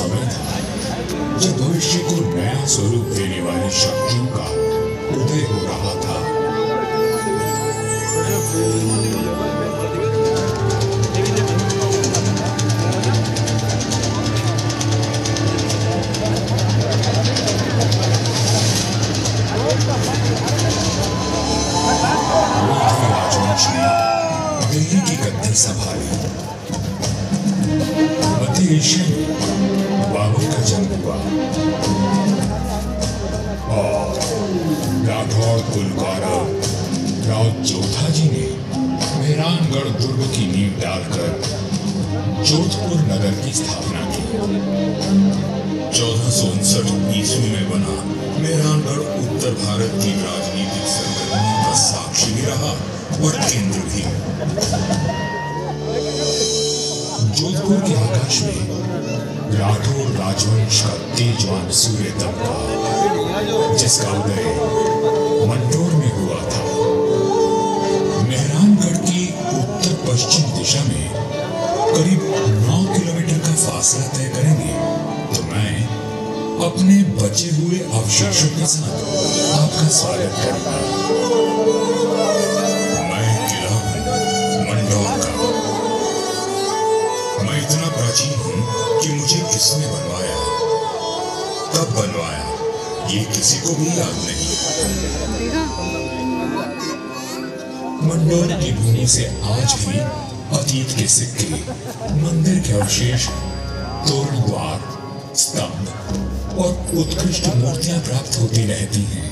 समय था जब भविष्य को नया स्वरूप देने वाली शक्तियों का उदय हो रहा था। राजवंश ने दिल्ली की गद्दी संभाली। मध्य एशिया में बाबर का जन्म हुआ और राठौड़ कुलकारव राव जोधा जी ने मेहरानगढ़ दुर्ग की नींव डालकर जोधपुर नगर की स्थापना की। 1459 ईस्वी में बना मेहरानगढ़ उत्तर भारत की राजनीतिक सरगर्मियों का साक्षी भी रहा और केंद्र भी। जोधपुर के आकाश में राठौड़ राजवंश का तेजवान सूर्य दमका, जिसका उदय मंडोर में हुआ था। मेहरानगढ़ की उत्तर पश्चिम दिशा में करीब 9 किलोमीटर का फासला तय करेंगे तो मैं अपने बचे हुए अवशेषों के साथ आपका स्वागत करूंगा। मैं किला मंडोर का। मैं इतना प्राचीन हूं कि मुझे किसने बनवाया, कब बनवाया, ये किसी को भी याद नहीं। मंडोर की भूमि से आज भी अतीत के सिक्के, मंदिर के अवशेष, तोरण द्वार, स्तंभ और उत्कृष्ट मूर्तियां प्राप्त होती रहती हैं।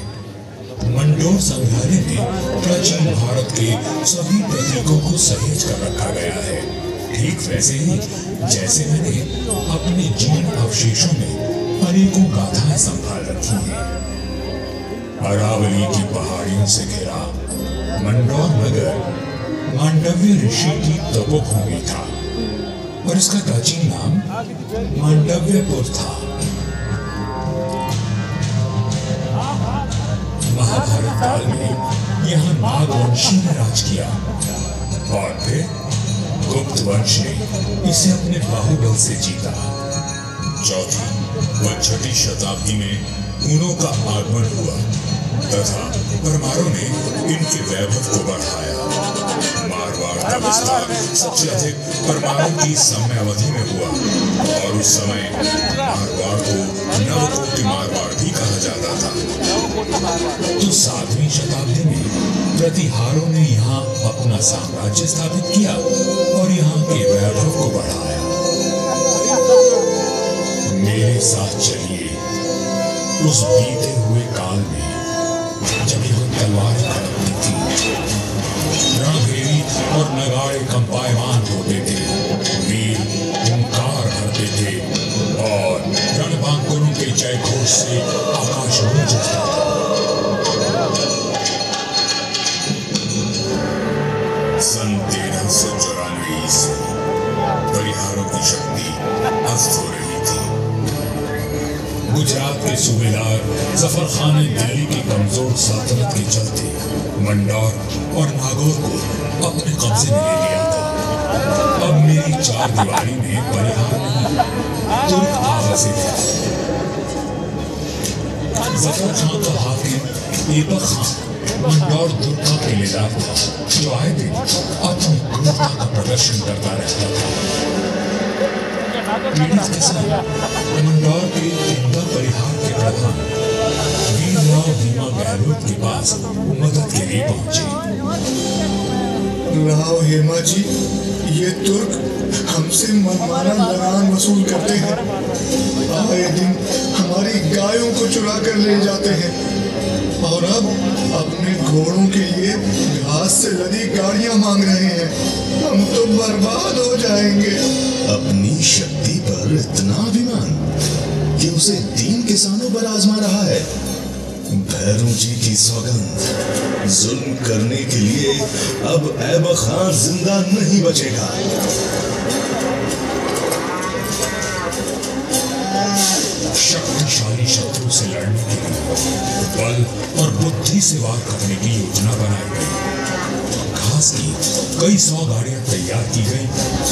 मंडोर संग्रहालय में प्राचीन भारत के सभी प्रतीकों को सहेज कर रखा गया है, ठीक वैसे ही जैसे मैंने अपने जीर्ण अवशेषों में अनेकों गाथाएं संभाल रखी हैं। अरावली की पहाड़ियों से घिरा मंडोर नगर मांडव्य ऋषि की तपोभूमि था और इसका प्राचीन नाम मांडव्यपुर था। महाभारत काल में यहाँ नागवंशी ने राज किया और फिर गुप्त वंश ने इसे अपने बाहुबल से जीता। चौथी व छठी शताब्दी में हुनों का आगमन हुआ तथा परमारों ने इनके वैभव को बढ़ाया। मारवाड़ का विस्तार सबसे अधिक परमारों की समयावधि में हुआ और उस समय मारवाड़ को नवकोटि मारवाड़ भी कहा जाता था। तो 7वीं शताब्दी में प्रतिहारों ने यहाँ अपना साम्राज्य स्थापित किया और यहाँ के वैभव को बढ़ाया। मेरे साथ चलिए उस बीते हुए काल में जब यह तलवार खड़कती थी, रणभेरी और नगाड़े कंपायमान होते थे, वीर हुंकार भरते थे और रणबांकुरों के जय घोष से आकाश गूंज उठता था। सन 1394 ईस्वी परिहारों की शक्ति अस्त हो रही थी। गुजरात के सूबेदार जफर खान ने दिल्ली की कमजोर सल्तनत के चलते मंडोर और नागौर को अपने कब्जे में ले लिया था। अब मेरी चार दीवारी में परिहार नहीं, तुर्क आवाज़ें थी। जफर खान का हाकिम ऐबक खान मंडोर दुर्ग का किलेदार था, जो आए दिन अपनी क्रूरता का प्रदर्शन करता रहता था। पीड़ित किसान मंडोर के इंदा परिहार के प्रधान वीरराव भीमा गहलोत के पास मदद के लिए पहुंचे। राव हेमा जी, ये तुर्क हमसे मनमाना लगान वसूल करते हैं। आए दिन हमारी गायों को चुरा कर ले जाते हैं और अब अपने घोड़ों के लिए घास से लदी गाड़ियां मांग रहे हैं। हम तो बर्बाद हो जाएंगे। अपनी शक्ति पर इतना अभिमान कि उसे 3 किसानों पर आजमा रहा है। भैरों जी की सौगंध, जुल्म करने के लिए अब ऐबक खान जिंदा नहीं बचेगा। शक्तिशाली शत्रु से लड़ने के लिए बल और बुद्धि से वार करने की योजना बनाई गई। विश्वास की कई 100 गाड़ियां तैयार की गई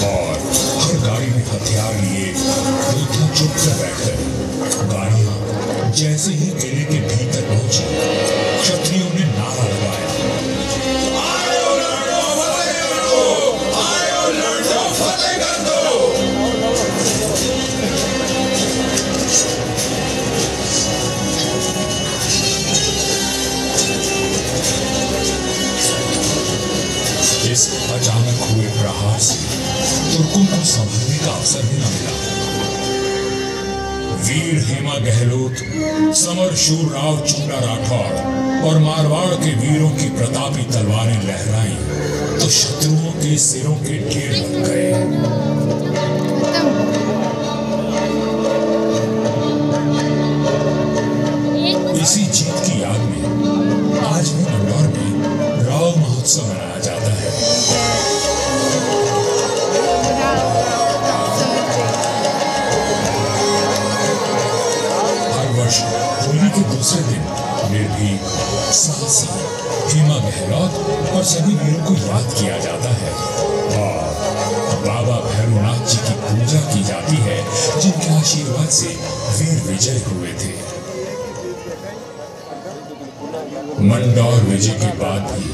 और हर गाड़ी में हथियार लिए योद्धा चुपकर बैठ गए। गाड़ियां जैसे ही किले के भीतर पहुंची, क्षत्रियों ने नारा लगाया, आयो लड़ो फतेह कर दो, आयो लड़ो फतेह कर दो। इस अचानक हुए प्रहार से तुर्कों को संभलने का अवसर भी न मिला। वीर हेमा गहलोत, समर शूर राव चुंडा राठौड़ और मारवाड़ के वीरों की प्रतापी तलवारें लहराई तो शत्रुओं के सिरों के ढेर लग गए। इसी जीत की याद में आज भी मंडौर में राव महोत्सव मनाया जाता है। हर वर्ष होली के दूसरे दिन निर्भीक, साहसी हेमा गहलोत और सभी वीरों को याद किया जाता है और बाबा भैरवनाथ जी की पूजा की जाती है, जिनके आशीर्वाद से वीर विजय हुए थे। मंडौर विजय के बाद भी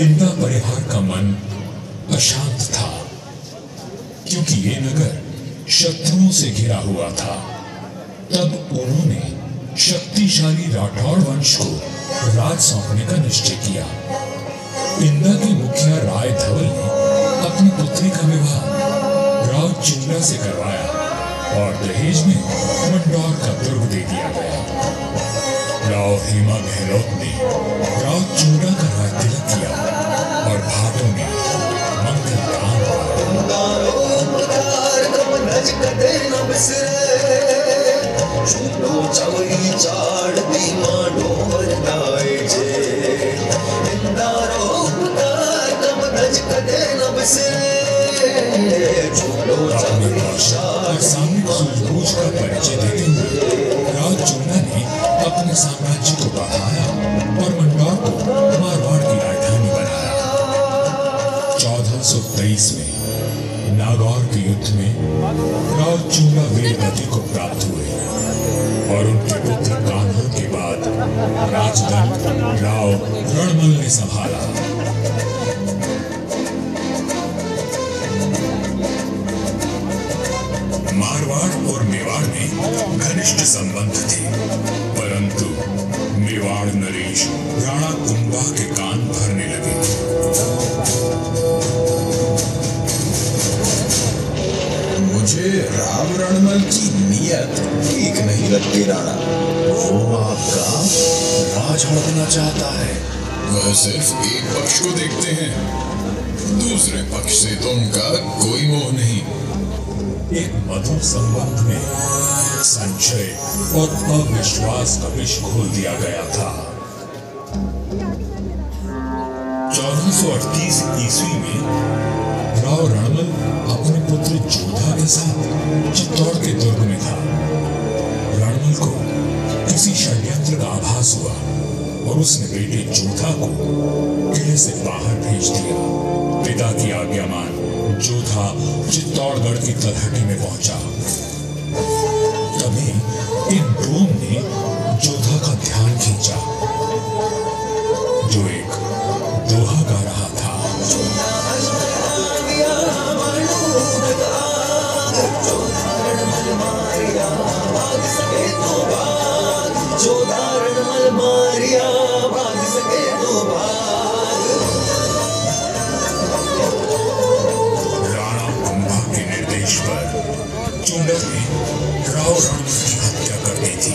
इंदा परिहार का मन अशांत था, क्योंकि ये नगर शत्रुओं से घिरा हुआ था। तब उन्होंने शक्तिशाली राठौड़ वंश को राज सौंपने का निश्चय किया। इंदा के मुखिया राय धवल ने अपनी पुत्री का विवाह राव चुंडा से करवाया और दहेज में मंडौर का दुर्ग दे दिया गया। राव हेमा गहलोत ने राव चुंडा का राज तिलक किया और भाटों ने मंगल सामने सूझबूझ का परिचय देते हुए राव चुंडा ने अपने साम्राज्य को बढ़ाया और मंडौर को मारवाड़ की राजधानी बनाया। 1423 में नागौर के युद्ध में राव चुंडा वीरगति को प्राप्त हुए और उनके पुत्र कान्हा के बाद राजदंड राव रणमल ने संभाला। मारवाड़ और मेवाड़ में घनिष्ठ संबंध थे, परंतु मेवाड़ नरेश राणा कुंभा के कान भरने लगे। मुझे राव रणमल की नीयत ठीक नहीं लगती राणा। वो आपका राज हड़पना चाहता है। वह सिर्फ एक पक्ष को देखते हैं, दूसरे पक्ष से तो उनका कोई मोह नहीं। एक मधुर संबंध में संशय और अविश्वास का विष घोल दिया गया था। 1438 ईस्वी में राव रणमल अपने पुत्र जोधा के साथ चित्तौड़ के दुर्ग में था। रणमल को किसी षड्यंत्र का आभास हुआ और उसने बेटे जोधा को किले से बाहर भेज दिया। पिता की आज्ञा मान जोधा चित्तौड़गढ़ की तलहटी में पहुंचा। तभी एक ड्रोन ने जोधा का ध्यान खींचा, जो एक दोहा गा रहा था। चुंडा ने राव रणमल की हत्या कर दी थी।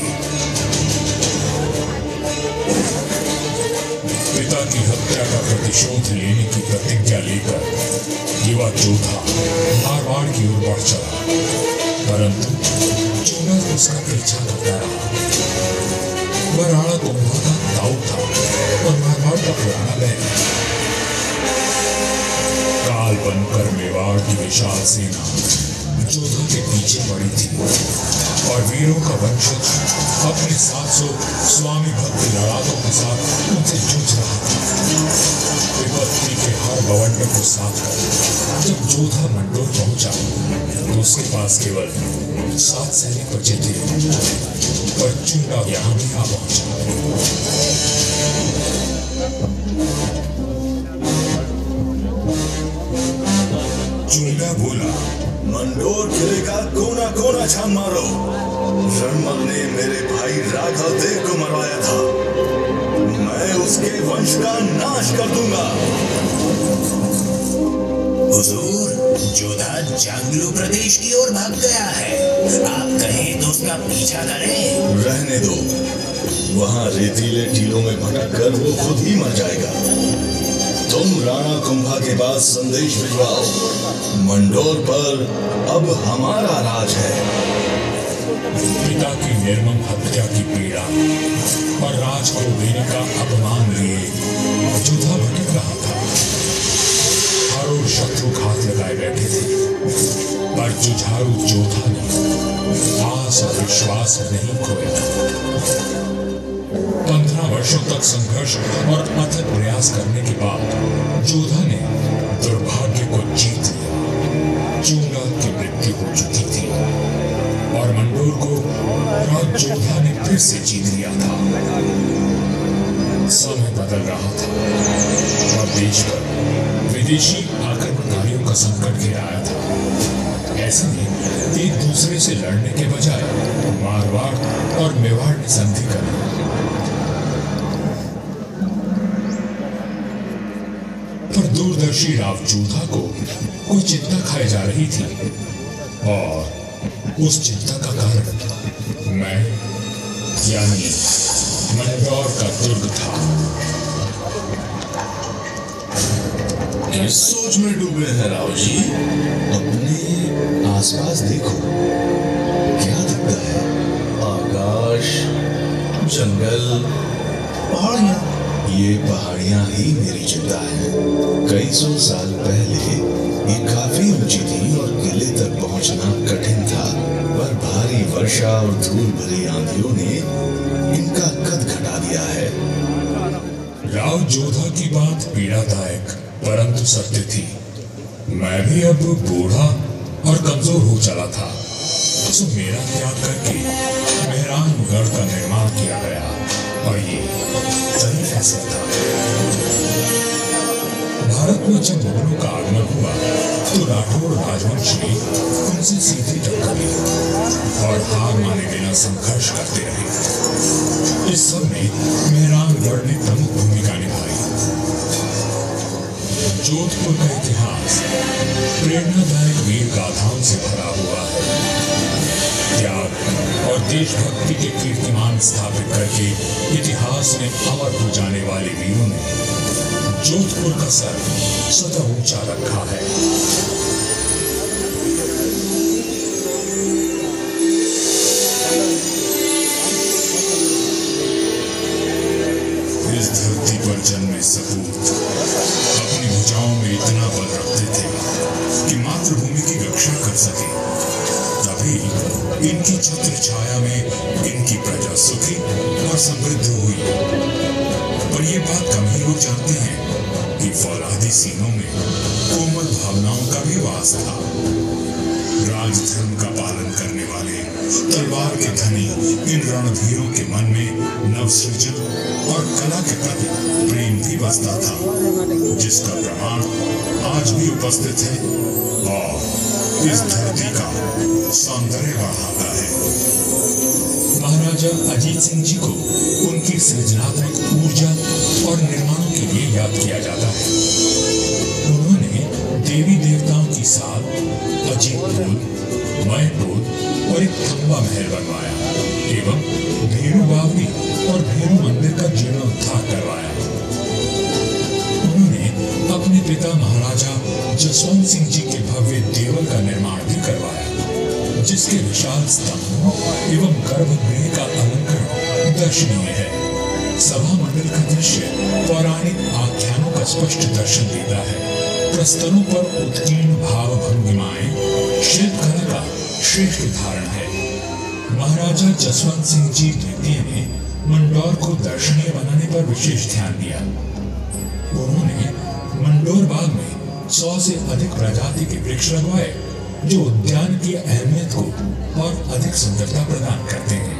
पिता की हत्या का प्रतिशोध लेने की प्रतिज्ञा लेकर युवा जोधा मारवाड़ की ओर बढ़ चला, परंतु चुंडा उसका पीछा करता रहा। वह राणा कुंभा का ताऊ था और मारवाड़ का पुराना बैल। काल बनकर मेवाड़ की विशाल सेना जोधा के पीछे पड़ी थी और वीरों का वंशज अपने 700 स्वामी भक्त लड़ाकों के साथ उनसे जूझ रहा था। विपत्ति के हर बवंडर को साथ कर जब जोधा मंडोर पहुंचा तो उसके पास केवल 7 सैनिक बचे थे, पर चूंगा यहां भी आ पहुंचा। चूंगा बोला, मंडोर किले का कोना कोना छान मारो। रणमल ने मेरे भाई राघव देव को मरवाया था, मैं उसके वंश का नाश कर दूंगा। हुजूर, जोधा जांगलू प्रदेश की ओर भाग गया है, आप कहें तो उसका पीछा करें। रहने दो, वहां रेतीले टीलों में भटक कर वो खुद ही मर जाएगा। तुम राणा कुंभा के पास संदेश भिजवाओ, मंडोर पर अब हमारा राज है। पिता की निर्मम हत्या की पीड़ा और राज को देने का अपमान लिए जोधा भटक रहा था। हर ओर शत्रु घात लगाए बैठे थे, पर जुझारू जोधा ने आस और विश्वास नहीं खोया। 15 वर्षों तक संघर्ष और अथक प्रयास करने के बाद जोधा ने दुर्भाग्य को जीत लिया। चूंगा की मृत्यु हो चुकी थी और मंडोर को राज जोधा ने फिर से जीत लिया था। समय बदल रहा था और देश पर विदेशी आक्रमणकारियों का संकट घिर आया था। ऐसे में एक दूसरे से लड़ने के बजाय मारवाड़ और मेवाड़ ने संधि कर ली। पर दूरदर्शी राव जोधा को कोई चिंता खाई जा रही थी और उस चिंता का कारण मैं यानी मंडोर का दुर्ग था। किस सोच में डूबे हैं राव जी? अपने आसपास देखो, क्या दिखता है? आकाश, जंगल, पहाड़ियां। ये पहाड़ियां ही मेरी चिंता है। कई सौ साल पहले ये काफी ऊंची थी और किले तक पहुंचना कठिन था, पर भारी वर्षा और धूल भरी आंधियों ने इनका कद घटा दिया है। राव जोधा की बात पीड़ादायक परंतु सत्य थी। मैं भी अब बूढ़ा और कमजोर हो चला था, तो मेरा त्याग करके मेहरानगढ़ का निर्माण किया गया और ये सही फैसला था। भारत में जब मुगलों का आगमन हुआ तो राठौर राजवंश ने उनसे सीधी टक्कर ली और हार माने बिना संघर्ष करते रहे। इस सब में मेहरानगढ़ ने प्रमुख भूमिका निभाई। जोधपुर का इतिहास प्रेरणादायक वीर गाथाओं से भरा हुआ है। त्याग और देशभक्ति के कीर्तिमान स्थापित करके इतिहास में अमर हो जाने वाले वीरों ने जोधपुर का सर सदा ऊंचा रखा है। इस धरती पर जन्मे सपूत अपनी भुजाओं में इतना बल रखते थे कि मातृभूमि की रक्षा कर सके। तभी इनकी छत्र छाया में इनकी प्रजा सुखी और समृद्ध हुई। पर यह बात कम ही लोग जानते हैं कि फौलादी सीनों में कोमल भावनाओं का भी वास था। राजधर्म का पालन करने वाले तलवार के धनी इन रणधीरों के मन में नवसृजन और कला के प्रति प्रेम भी बसता था, जिसका प्रमाण आज भी उपस्थित है और इस धरती का सौंदर्य बढ़ाता है। महाराजा अजीत सिंह जी को उनकी सृजनात्मक ऊर्जा और निर्माणों के लिए याद किया जाता है। उन्होंने देवी देवताओं की साल, अजीत पोल, मय पोल और एक खंबा महल बनवाया एवं भेरू बावड़ी और भेरू मंदिर का जीर्णोद्धार करवाया। उन्होंने अपने पिता महाराजा जसवंत सिंह जी के भव्य देवल का निर्माण भी करवाया, जिसके विशाल स्तंभ एवं गर्भगृह का अलंकरण दर्शनीय है। सभा मंडल का दृश्य पौराणिक आख्यानों का स्पष्ट दर्शन देता है। प्रस्तरों पर उत्कीर्ण भाव भंगिमाएं शिल्पकला का श्रेष्ठ उदाहरण है। महाराजा जसवंत सिंह जी द्वितीय ने मंडौर को दर्शनीय बनाने पर विशेष ध्यान दिया। उन्होंने मंडोर बाग में 100 से अधिक प्रजाति के वृक्ष लगवाए जो उद्यान की अहमियत को और अधिक सुंदरता प्रदान करते हैं।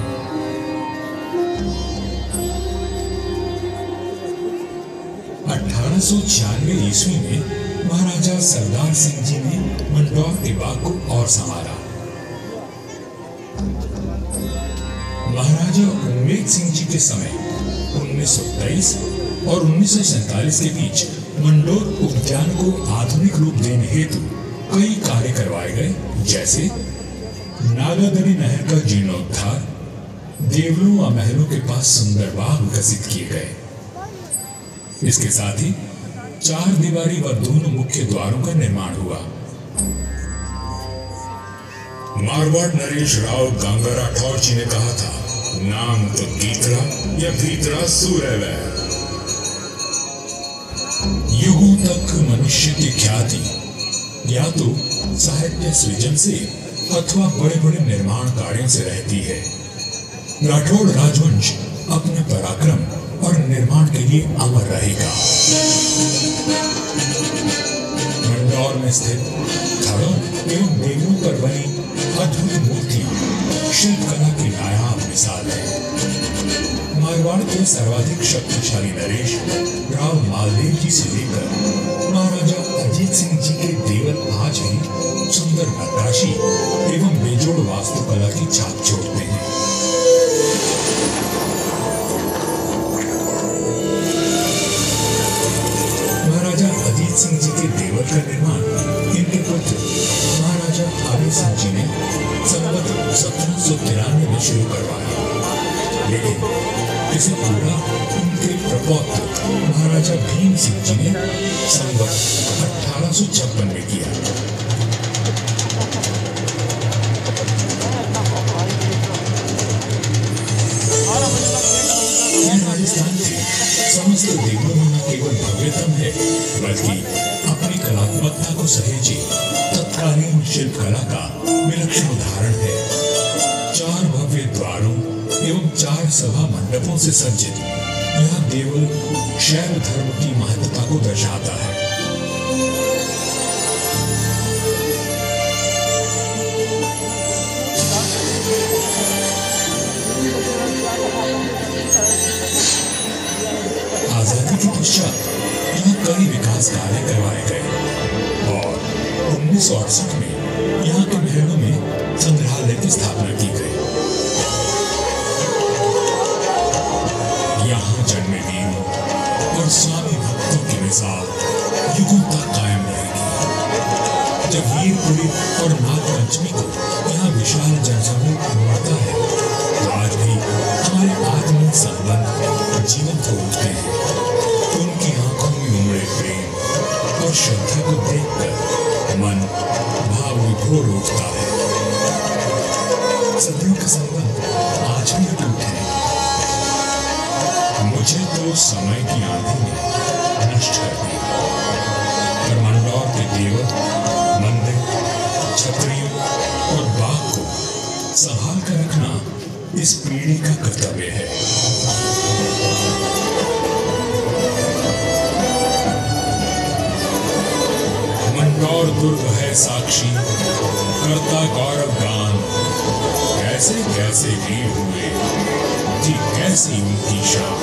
1896 ईस्वी में महाराजा सरदार सिंह जी ने मंडौर के बाग को और संवारा। महाराजा उम्मेद सिंह जी के समय 1923 और 1947 के बीच मंडोर उद्यान को आधुनिक रूप देने हेतु कई कार्य करवाए गए, जैसे नागादरी नहर का जीर्णोद्धार, देवलों व महलों के पास सुंदर बाग विकसित किए गए। इसके साथ ही 4 दीवारी व दोनों मुख्य द्वारों का निर्माण हुआ। मारवाड़ नरेश राव गंगा राठौर जी ने कहा था, नाम तो गीतरा या भीतरा सूर्य। युगों तक मनुष्य की ख्याति या तो साहित्य सृजन से अथवा बड़े बड़े निर्माण कार्यों से रहती है। राठौड़ राजवंश अपने पराक्रम और निर्माण के लिए अमर रहेगा। मंडौर में स्थित थड़ों एवं देवों पर बनी अद्भुत मूर्तियां शिल्पकला की नायाब मिसाल है। मारवाड़ के सर्वाधिक शक्तिशाली नरेश राव मालदेव जी से लेकर महाराजा अजीत सिंह जी के देवल आज भी सुंदर नक्काशी एवं बेजोड़ वास्तुकला की छाप छोड़ते हैं। महाराजा अजीत सिंह जी के देवल का निर्माण इनके पुत्र महाराजा आबे सिंह जी ने संवत 1793 में शुरू करवाया, लेकिन इसे पूरा उनके प्रपौत्र महाराजा भीम सिंह जी ने संवत 1856 में किया। राजस्थान के समस्त देवों में न केवल भव्यतम है, बल्कि अपनी कलात्मकता को सहेजे तत्कालीन शिल्पकला का विलक्षण उदाहरण है। 4 भव्य द्वारों एवं 4 सभा मंडपों से सज्जित यह देवल शैव धर्म की महत्ता को दर्शाता है। आजादी के पश्चात यहाँ कई विकास कार्य करवाए गए और 1968 में यहाँ के महलों में संग्रहालय की स्थापना की गई। यहाँ जन्मे वीरों और स्वामी भक्तों की मिसाल युगों तक कायम रहेगी। जब वीरपुरी और नागपंचमी को यहाँ विशाल जनसमूह उमड़ता है, तो आज भी हमारे आत्मीय संबंध जीवंत हो उठते हैं। उनकी आंखों में उमड़े प्रेम और श्रद्धा को देखकर मन भाव विभोर उठता है। सदियों का संबंध आज भी अटूट है। मुझे तो समय की आंधी ने नष्ट कर दिया, पर मंडौर के देवल, मंदिर, छतरियों और बाग को संभाल कर रखना इस पीढ़ी का कर्तव्य है। मंडौर दुर्ग है साक्षी, करता गौरव गान, कैसे कैसे वीर हुए जी, कैसी उनकी शान।